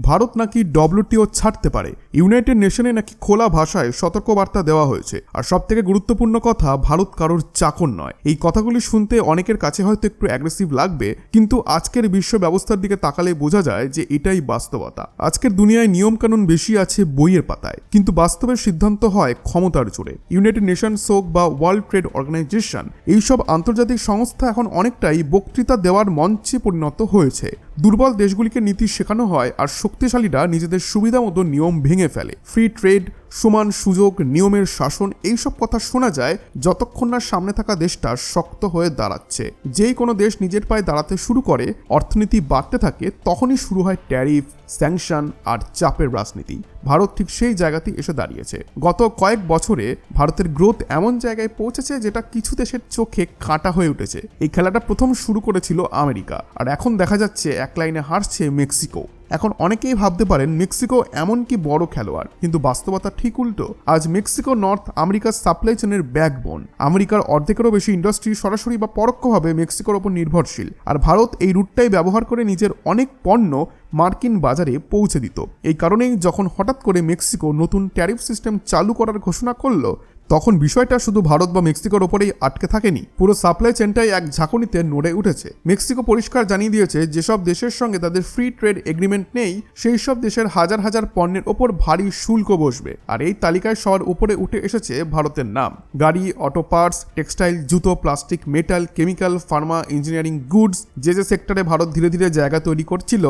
ভারত নাকি ডব্লিউটিও ছাড়তে পারে। ইউনাইটেড নেশনে নাকি খোলা ভাষায় সতর্কবার্তা দেওয়া হয়েছে। আর সবথেকে গুরুত্বপূর্ণ কথা, ভারত কারোর চাকর নয়। এই কথাগুলি শুনতে অনেকের কাছে হয়তো একটু অ্যাগ্রেসিভ লাগবে, কিন্তু আজকের বিশ্ব ব্যবস্থার দিকে তাকালে বোঝা যায় যে এটাই বাস্তবতা। আজকের দুনিয়ায় নিয়মকানুন বেশি আছে বইয়ের পাতায়, কিন্তু বাস্তবের সিদ্ধান্ত হয় ক্ষমতার জোরে। ইউনাইটেড নেশনস হোক বা ওয়ার্ল্ড ট্রেড অর্গানাইজেশন, এইসব আন্তর্জাতিক সংস্থা এখন অনেকটাই বক্তৃতা দেওয়ার মঞ্চে পরিণত হয়েছে। দুর্বল দেশগুলিকে নীতি শেখানো হয় আর শক্তিশালীরা নিজেদের সুবিধা মতো নিয়ম ভেঙে ফেলে। ফ্রি ট্রেড, সমান সুযোগ, নিয়মের শাসন, এইসব কথা শোনা যায় যতক্ষণ না সামনে থাকা দেশটা শক্ত হয়ে দাঁড়াচ্ছে। যেই কোনো দেশ নিজের পায়ে দাঁড়াতে শুরু করে, অর্থনীতি বাড়তে থাকে, তখনই শুরু হয় ট্যারিফ, স্যাংশন আর চাপের রাজনীতি। ভারত ঠিক সেই জায়গাতেই এসে দাঁড়িয়েছে। গত কয়েক বছরে ভারতের গ্রোথ এমন জায়গায় পৌঁছেছে যেটা কিছু দেশের চোখে কাঁটা হয়ে উঠেছে। এই খেলাটা প্রথম শুরু করেছিল আমেরিকা, আর এখন দেখা যাচ্ছে এক লাইনে হারছে মেক্সিকো। এখন অনেকেই ভাবতে পারেন মেক্সিকো এমন কি বড় খেলোয়াড়, কিন্তু বাস্তবতা ঠিক উল্টো। আজ মেক্সিকো নর্থ আমেরিকার সাপ্লাই চেনের ব্যাকবোন। আমেরিকার অর্ধেকেরও বেশি ইন্ডাস্ট্রি সরাসরি বা পরোক্ষভাবে মেক্সিকোর ওপর নির্ভরশীল, আর ভারত এই রুটটাই ব্যবহার করে নিজের অনেক পণ্য মার্কিন বাজারে পৌঁছে দিত। এই কারণেই যখন হঠাৎ করে মেক্সিকো নতুন ট্যারিফ সিস্টেম চালু করার ঘোষণা করলো, তখন বিষয়টা শুধু ভারত বা মেক্সিকোর ওপরেই আটকে থাকেনি, পুরো সাপ্লাই চেনটাই এক ঝাঁকুনিতে নড়ে উঠেছে। মেক্সিকো পরিষ্কার জানিয়ে দিয়েছে যেসব দেশের সঙ্গে তাদের ফ্রি ট্রেড এগ্রিমেন্ট নেই, সেই সব দেশের হাজার হাজার পণ্যের ওপর ভারী শুল্ক বসবে। আর এই তালিকায় সবার উপরে উঠে এসেছে ভারতের নাম। গাড়ি, অটো পার্টস, টেক্সটাইল, জুতো, plastic, metal, chemical, Pharma, engineering goods, যে সেক্টরে ভারত ধীরে ধীরে জায়গা তৈরি করছিল,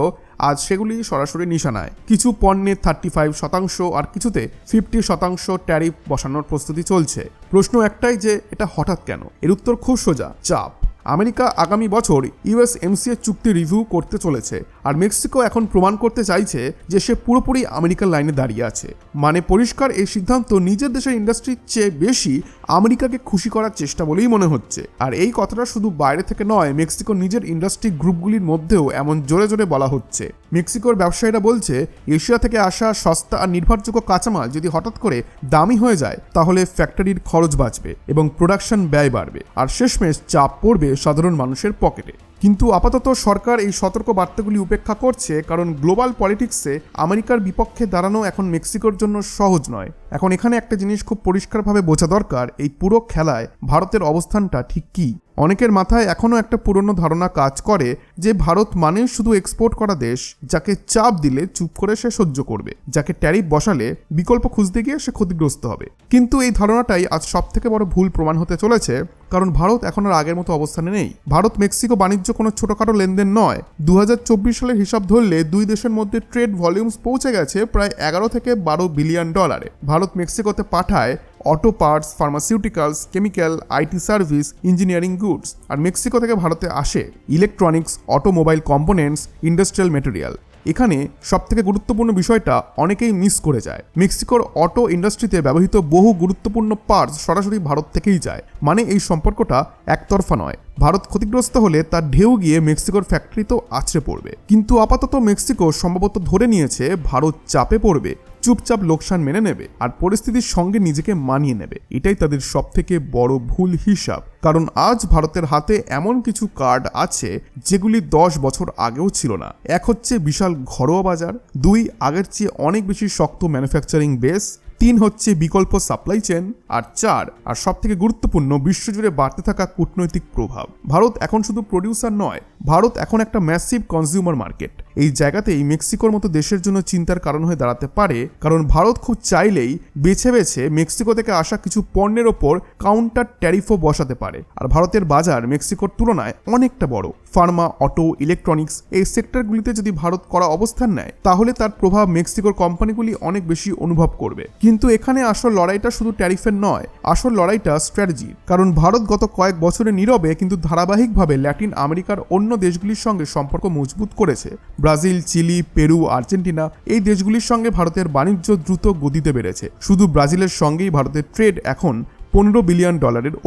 আজ সেগুলি সরাসরি নিশানায়। কিছু পণ্যে 35% আর কিছুতে 50% ট্যারিফ বসানোর প্রস্তুতি চলছে। প্রশ্ন একটাই যে এটা হঠাৎ কেন? এর উত্তর খুব সোজা, চাপ। আমেরিকা আগামী বছর ইউএসএমসিএ চুক্তি রিভিউ করতে চলেছে, আর মেক্সিকো এখন প্রমাণ করতে চাইছে যে সে পুরোপুরি আমেরিকার লাইনে দাঁড়িয়ে আছে। মানে পরিষ্কার, এই সিদ্ধান্ত নিজের দেশের ইন্ডাস্ট্রির চেয়ে বেশি আমেরিকাকে খুশি করার চেষ্টা বলেই মনে হচ্ছে। আর এই কথাটা শুধু বাইরে থেকে নয়, মেক্সিকো নিজের ইন্ডাস্ট্রি গ্রুপগুলির মধ্যেও এমন জোরে জোরে বলা হচ্ছে। মেক্সিকোর ব্যবসায়ীরা বলছে, এশিয়া থেকে আসা সস্তা আর নির্ভরযোগ্য কাঁচামাল যদি হঠাৎ করে দামি হয়ে যায়, তাহলে ফ্যাক্টরির খরচ বাঁচবে এবং প্রোডাকশন ব্যয় বাড়বে, আর শেষমেশ চাপ পড়বে সাধারণ মানুষের পকেটে। কিন্তু আপাতত সরকার এই সতর্ক বার্তাগুলি উপেক্ষা করছে, কারণ গ্লোবাল পলিটিক্সে আমেরিকার বিপক্ষে দাঁড়ানো এখন মেক্সিকোর জন্য সহজ নয়। এখন এখানে একটা জিনিস খুব পরিষ্কারভাবে বোঝা দরকার, এই পুরো খেলায় ভারতের অবস্থানটা ঠিক কী। অনেকের মাথায় এখনও একটা পুরনো ধারণা কাজ করে যে ভারত মানে শুধু এক্সপোর্ট করা দেশ, যাকে চাপ দিলে চুপ করে সে সহ্য করবে, যাকে ট্যারিফ বসালে বিকল্প খুঁজতে গিয়ে সে ক্ষতিগ্রস্ত হবে। কিন্তু এই ধারণাটাই আজ সবথেকে বড় ভুল প্রমাণ হতে চলেছে, কারণ ভারত এখন আর আগের মতো অবস্থানে নেই। ভারত মেক্সিকো বাণিজ্য কোনো ছোটখাটো লেনদেন নয়। 2024 সালের হিসাব ধরলে দুই দেশের মধ্যে ট্রেড ভলিউমস পৌঁছে গেছে প্রায় 11 থেকে 12 বিলিয়ন ডলারে। ভারত মেক্সিকোতে পাঠায় auto parts, pharmaceuticals, chemical, IT service, engineering goods, আর মেক্সিকো থেকে ভারতে আসে electronics, automobile components, industrial material. এখানে সবথেকে গুরুত্বপূর্ণ বিষয়টা অনেকেই মিস করে যায়, মেক্সিকোর অটো ইন্ডাস্ট্রিতে ব্যবহৃত বহু গুরুত্বপূর্ণ পার্টস সরাসরি ভারত থেকেই যায়। মানে এই সম্পর্কটা একতরফা নয়। ভারত ক্ষতিগ্রস্ত হলে তার ঢেউ গিয়ে মেক্সিকোর ফ্যাক্টরিতেও আছড়ে পড়বে। কিন্তু আপাতত মেক্সিকো সম্ভবত ধরে নিয়েছে ভারত চাপে পড়বে, চুপচাপ লোকসান মেনে নেবে আর পরিস্থিতির সঙ্গে নিজেকে মানিয়ে নেবে। এটাই তাদের সবথেকে বড় ভুল হিসাব, কারণ আজ ভারতের হাতে এমন কিছু কার্ড আছে যেগুলি 10 বছর আগেও ছিল না। এক হচ্ছে বিশাল ঘরোয়া বাজার, 2 আগের চেয়ে অনেক বেশি শক্ত ম্যানুফ্যাকচারিং বেস, 3 হচ্ছে বিকল্প সাপ্লাই চেন, আর 4 আর সবথেকে গুরুত্বপূর্ণ বিশ্বজুড়ে বাড়তে থাকা কূটনৈতিক প্রভাব। ভারত এখন শুধু প্রডিউসার নয়, ভারত এখন একটা ম্যাসিভ কনজিউমার মার্কেট। এই জায়গাতেই মেক্সিকোর মতো দেশের জন্য চিন্তার কারণ হয়ে দাঁড়াতে পারে, কারণ ভারত খুব চাইলেই বেছে বেছে মেক্সিকো থেকে আসা কিছু পণ্যের ওপর কাউন্টার ট্যারিফও বসাতে পারে। আর ভারতের বাজার মেক্সিকোর তুলনায় অনেকটা বড়। ফার্মা, অটো, ইলেকট্রনিক্স এই সেক্টরগুলিতে যদি ভারত করা অবস্থান নেয়, তাহলে তার প্রভাব মেক্সিকোর কোম্পানিগুলি অনেক বেশি অনুভব করবে। কিন্তু এখানে আসল লড়াইটা শুধু ট্যারিফের নয়, আসল লড়াইটা স্ট্র্যাটেজি। কারণ ভারত গত কয়েক বছরে নীরবে কিন্তু ধারাবাহিকভাবে ল্যাটিন আমেরিকার অন্য দেশগুলির সঙ্গে সম্পর্ক মজবুত করেছে। ব্রাজিল, চিলি, পেরু, আর্জেন্টিনা এই দেশগুলির সঙ্গে ভারতের বাণিজ্য দ্রুত গতিতে বেড়েছে। শুধু ব্রাজিলের সঙ্গেই ভারতের ট্রেড এখন $15 বিলিয়ন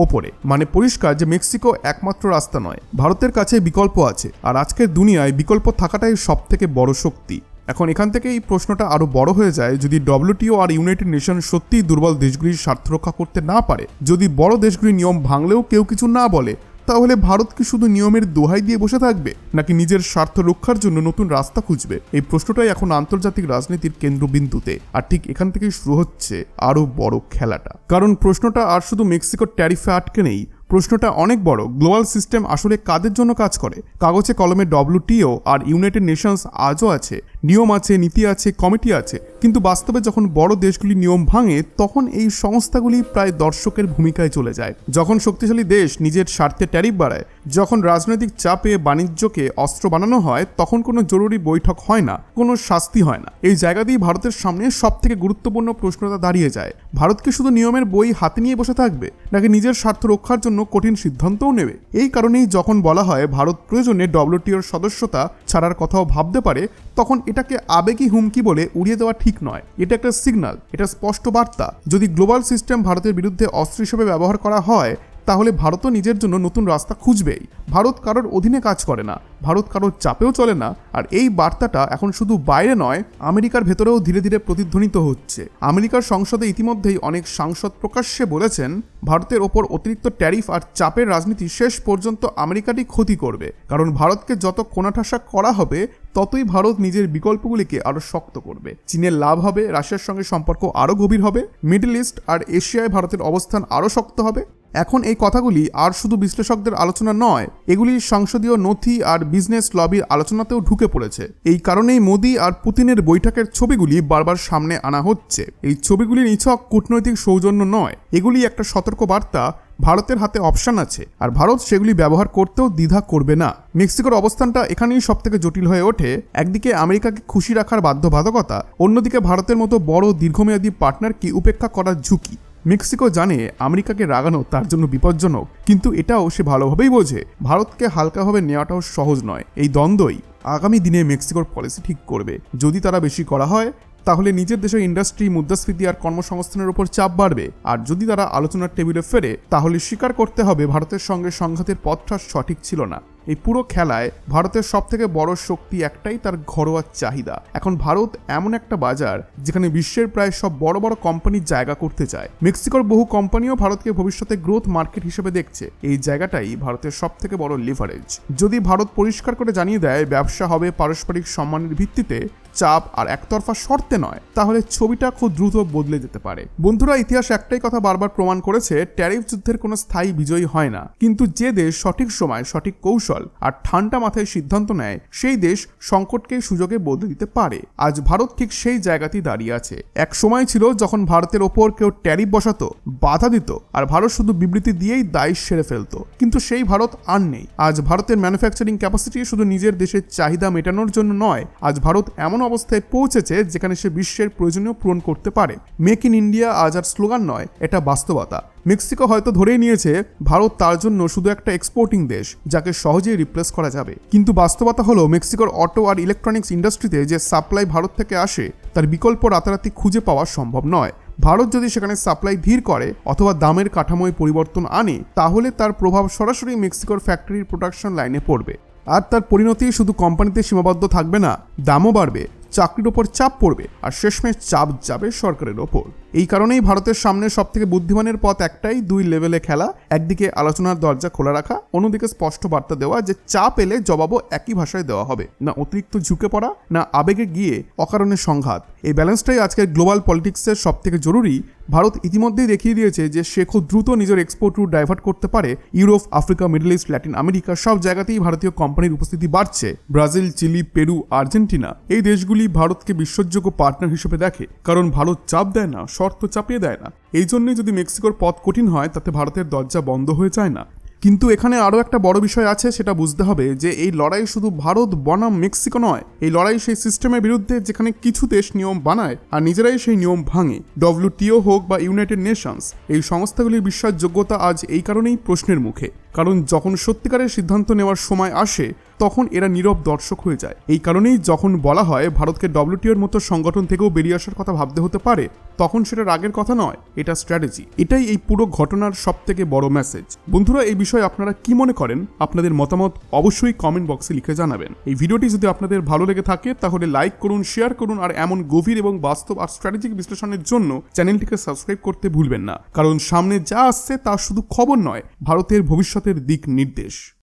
ওপরে। মানে পরিষ্কার যে মেক্সিকো একমাত্র রাস্তা নয়, ভারতের কাছে বিকল্প আছে। আর আজকের দুনিয়ায় বিকল্প থাকাটাই সবথেকে বড় শক্তি। এখন এখান থেকে এই প্রশ্নটা আরো বড় হয়ে যায়, যদি ডব্লিউটিও আর ইউনাইটেড নেশন সত্যিই দুর্বল দেশগুলির স্বার্থ রক্ষা করতে না পারে, যদি বড় দেশগুলির নিয়ম ভাঙলেও কেউ কিছু না বলে, তাহলে ভারত কি শুধু নিয়মের দোহাই দিয়ে বসে থাকবে, নাকি নিজের স্বার্থ রক্ষার জন্য নতুন রাস্তা খুঁজবে? এই প্রশ্নটাই এখন আন্তর্জাতিক রাজনীতির কেন্দ্রবিন্দুতে। আর ঠিক এখান থেকেই শুরু হচ্ছে আরো বড় খেলাটা। কারণ প্রশ্নটা আর শুধু মেক্সিকোর ট্যারিফে আটকে নেই, প্রশ্নটা অনেক বড়। গ্লোবাল সিস্টেম আসলে কাদের জন্য কাজ করে? কাগজে কলমে WTO আর ইউনাইটেড নেশনস আজও আছে, নিয়ম আছে, নীতি আছে, কমিটি আছে, কিন্তু বাস্তবে যখন বড় দেশগুলি নিয়ম ভাঙে তখন এই সংস্থাগুলি প্রায় দর্শকের ভূমিকায় চলে যায়। যখন শক্তিশালী দেশ নিজের স্বার্থে ট্যারিফ বাড়ায়, যখন রাজনৈতিক চাপে বাণিজ্যকে অস্ত্র বানানো হয়, তখন কোনো জরুরি বৈঠক হয় না, কোনো শাস্তি হয় না। এই জায়গাতেই ভারতের সামনে সব থেকে গুরুত্বপূর্ণ প্রশ্নটা দাঁড়িয়ে যায়। ভারত কি শুধু নিয়মের বই হাতে নিয়ে বসে থাকবে, নাকি নিজের স্বার্থ রক্ষার জন্য কঠিন সিদ্ধান্তও নেবে? এই কারণেই যখন বলা হয় ভারত প্রয়োজনে WTOর সদস্যতা ছাড়ার কথাও ভাবতে পারে, তখন এটাকে আবেগী হুমকি বলে উড়িয়ে দেওয়া ঠিক নয়। এটা একটা সিগন্যাল, এটা স্পষ্ট বার্তা। যদি গ্লোবাল সিস্টেম ভারতের বিরুদ্ধে অস্ত্র হিসেবে ব্যবহার করা হয়, তাহলে ভারতও নিজের জন্য নতুন রাস্তা খুঁজবেই। ভারত কারোর অধীনে কাজ করে না, ভারত কারোর চাপেও চলে না। আর এই বার্তাটা এখন শুধু বাইরে নয়, আমেরিকার ভেতরেও ধীরে ধীরে প্রতিধ্বনিত হচ্ছে। আমেরিকার সংসদে ইতিমধ্যেই অনেক সাংসদ প্রকাশ্যে বলেছেন ভারতের ওপর অতিরিক্ত ট্যারিফ আর চাপের রাজনীতি শেষ পর্যন্ত আমেরিকারই ক্ষতি করবে। কারণ ভারতকে যত কোণাঠাসা করা হবে, ততই ভারত নিজের বিকল্পগুলিকে আরো শক্ত করবে। চীনের লাভ হবে, রাশিয়ার সঙ্গে সম্পর্ক আরো গভীর হবে, মিডল ইস্ট আর এশিয়ায় ভারতের অবস্থান আরো শক্ত হবে। এখন এই কথাগুলি আর শুধু বিশ্লেষকদের আলোচনা নয়, এগুলি সংসদীয় নথি আর বিজনেস লবির আলোচনাতেও ঢুকে পড়েছে। এই কারণেই মোদি আর পুতিনের বৈঠকের ছবিগুলি বারবার সামনে আনা হচ্ছে। এই ছবিগুলি নিছক কূটনৈতিক সৌজন্য নয়, এগুলি একটা সতর্ক বার্তা ভারতের হাতে অপশন আছে, আর ভারত সেগুলি ব্যবহার করতেও দ্বিধা করবে না। মেক্সিকোর অবস্থানটা এখানেই সবথেকে জটিল হয়ে ওঠে। একদিকে আমেরিকাকে খুশি রাখার বাধ্যবাধকতা, অন্যদিকে ভারতের মতো বড় দীর্ঘমেয়াদী পার্টনারকে উপেক্ষা করার ঝুঁকি। মেক্সিকো জানে আমেরিকাকে রাগানো তার জন্য বিপজ্জনক, কিন্তু এটাও সে ভালোভাবেই বোঝে ভারতকে হালকাভাবে নেওয়াটাও সহজ নয়। এই দ্বন্দ্বই আগামী দিনে মেক্সিকোর পলিসি ঠিক করবে। যদি তারা বেশি করা হয়, তাহলে নিজের দেশের ইন্ডাস্ট্রি, মুদ্রাস্ফীতি আর কর্মসংস্থানের উপর চাপ বাড়বে। আর যদি তারা আলোচনার টেবিলে ফেরে, তাহলে স্বীকার করতে হবে ভারতের সঙ্গে সংঘাতের পথটা সঠিক ছিল না। এই পুরো খেলায় ভারতের সবথেকে বড় শক্তি একটাই, তার ঘরোয়া চাহিদা। এখন ভারত এমন একটা বাজার যেখানে বিশ্বের প্রায় সব বড় বড় কোম্পানি জায়গা করতে চায়। মেক্সিকোর বহু কোম্পানিও ভারতকে ভবিষ্যতে গ্রোথ মার্কেট হিসেবে দেখছে। এই জায়গাটাই ভারতের সবথেকে বড় লিভারেজ। যদি ভারত পরিষ্কার করে জানিয়ে দেয় ব্যবসা হবে পারস্পরিক সম্মানের ভিত্তিতে, চাপ আর একতরফা শর্তে নয়, তাহলে ছবিটা খুব দ্রুত বদলে যেতে পারে। বন্ধুরা, ইতিহাস একটাই কথা বারবার প্রমাণ করেছে, ট্যারিফ যুদ্ধের কোনো স্থায়ী বিজয়ী হয় না, কিন্তু যে দেশ সঠিক সময়, সঠিক কৌশল আর ঠান্ডা মাথায় সিদ্ধান্ত নেয়, সেই দেশ সংকটকে সুযোগে বদলে দিতে পারে। আজ ভারত ঠিক সেই জায়গাতেই দাঁড়িয়ে আছে। এক সময় ছিল যখন ভারতের ওপর কেউ ট্যারিফ বসাতো, বাধা দিত, আর ভারত শুধু বিবৃতি দিয়েই দায় সেরে ফেলতো। কিন্তু সেই ভারত আর নেই। আজ ভারতের ম্যানুফ্যাকচারিং ক্যাপাসিটি শুধু নিজের দেশের চাহিদা মেটানোর জন্য নয়, আজ ভারত এমন অবস্থায় পৌঁছেছে যেখানে সে বিশ্বের প্রয়োজনীয় পূরণ করতে পারে। মেক ইন ইন্ডিয়া আজ আর স্লোগান নয়, এটা বাস্তবতা। মেক্সিকো হয়তো ধরেই নিয়েছে ভারত তার জন্য শুধু একটা এক্সপোর্টিং দেশ, যাকে সহজেই রিপ্লেস করা যাবে। কিন্তু বাস্তবতা হলো মেক্সিকোর অটো আর ইলেকট্রনিক্স ইন্ডাস্ট্রিতে যে সাপ্লাই ভারত থেকে আসে, তার বিকল্প রাতারাতি খুঁজে পাওয়া সম্ভব নয়। ভারত যদি সেখানে সাপ্লাই ধীর করে অথবা দামের কাঠামোয় পরিবর্তন আনে, তাহলে তার প্রভাব সরাসরি মেক্সিকোর ফ্যাক্টরির প্রোডাকশন লাইনে পড়বে। আর তার পরিণতি শুধু কোম্পানিতে সীমাবদ্ধ থাকবে না, দামও বাড়বে, চাকরির ওপর চাপ পড়বে, আর শেষমেশ চাপ যাবে সরকারের ওপর। এই কারণেই ভারতের সামনে সবথেকে বুদ্ধিমানের পথ একটাই, দুই লেভেলে খেলা। একদিকে আলোচনার দরজা খোলা রাখা, অন্যদিকে স্পষ্ট বার্তা দেওয়া যে চাপ এলে জবাবও একই ভাষায় দেওয়া হবে, না অতিরিক্ত ঝুঁকে পড়া, না আবেগে গিয়ে অকারণে সংঘাত। এই ব্যালেন্সটাই আজকের গ্লোবাল পলিটিক্সের সবথেকে জরুরি। ভারত ইতিমধ্যেই দেখিয়ে দিয়েছে যে সে খুব দ্রুত নিজের এক্সপোর্ট রুট ডাইভার্ট করতে পারে। Europe, Africa, middle east, Latin America সব জায়গাতেই ভারতীয় কোম্পানির উপস্থিতি বাড়ছে। ব্রাজিল, চিলি, পেরু, আর্জেন্টিনা এই দেশগুলি ভারতকে বিশ্বাসযোগ্য পার্টনার হিসেবে দেখে, কারণ ভারত চাপ দেয় না, শর্ত চাপিয়ে দেয় না। এই জন্যই যদি মেক্সিকোর পথ কঠিন হয়, তাতে ভারতের দরজা বন্ধ হয়ে যায় না। কিন্তু এখানে আরও একটা বড় বিষয় আছে, সেটা বুঝতে হবে যে এই লড়াই শুধু ভারত বনাম মেক্সিকো নয়। এই লড়াই সেই সিস্টেমের বিরুদ্ধে যেখানে কিছু দেশ নিয়ম বানায় আর নিজেরাই সেই নিয়ম ভাঙে। WTO হোক বা ইউনাইটেড নেশনস, এই সংস্থাগুলির বিশ্বাসযোগ্যতা আজ এই কারণেই প্রশ্নের মুখে। কারণ যখন সত্যিকারের সিদ্ধান্ত নেওয়ার সময় আসে, তখন এরা নীরব দর্শক হয়ে যায়। এই কারণেই যখন বলা হয় ভারতকে WTOর মতো সংগঠন থেকেও বেরিয়ে আসার কথা ভাবতে হতে পারে, তখন সেটা রাগের কথা নয়, এটা স্ট্র্যাটেজি। এটাই এই পুরো ঘটনার সবথেকে বড় মেসেজ। বন্ধুরা, এই বিষয়ে আপনারা কি মনে করেন? আপনাদের মতামত অবশ্যই কমেন্ট বক্সে লিখে জানাবেন। এই ভিডিওটি যদি আপনাদের ভালো লেগে থাকে, তাহলে লাইক করুন, শেয়ার করুন, আর এমন গভীর এবং বাস্তব আর স্ট্র্যাটেজিক বিশ্লেষণের জন্য চ্যানেলটিকে সাবস্ক্রাইব করতে ভুলবেন না। কারণ সামনে যা আসছে তা শুধু খবর নয়, ভারতের ভবিষ্যৎ ভবিষ্যতের দিক নির্দেশ।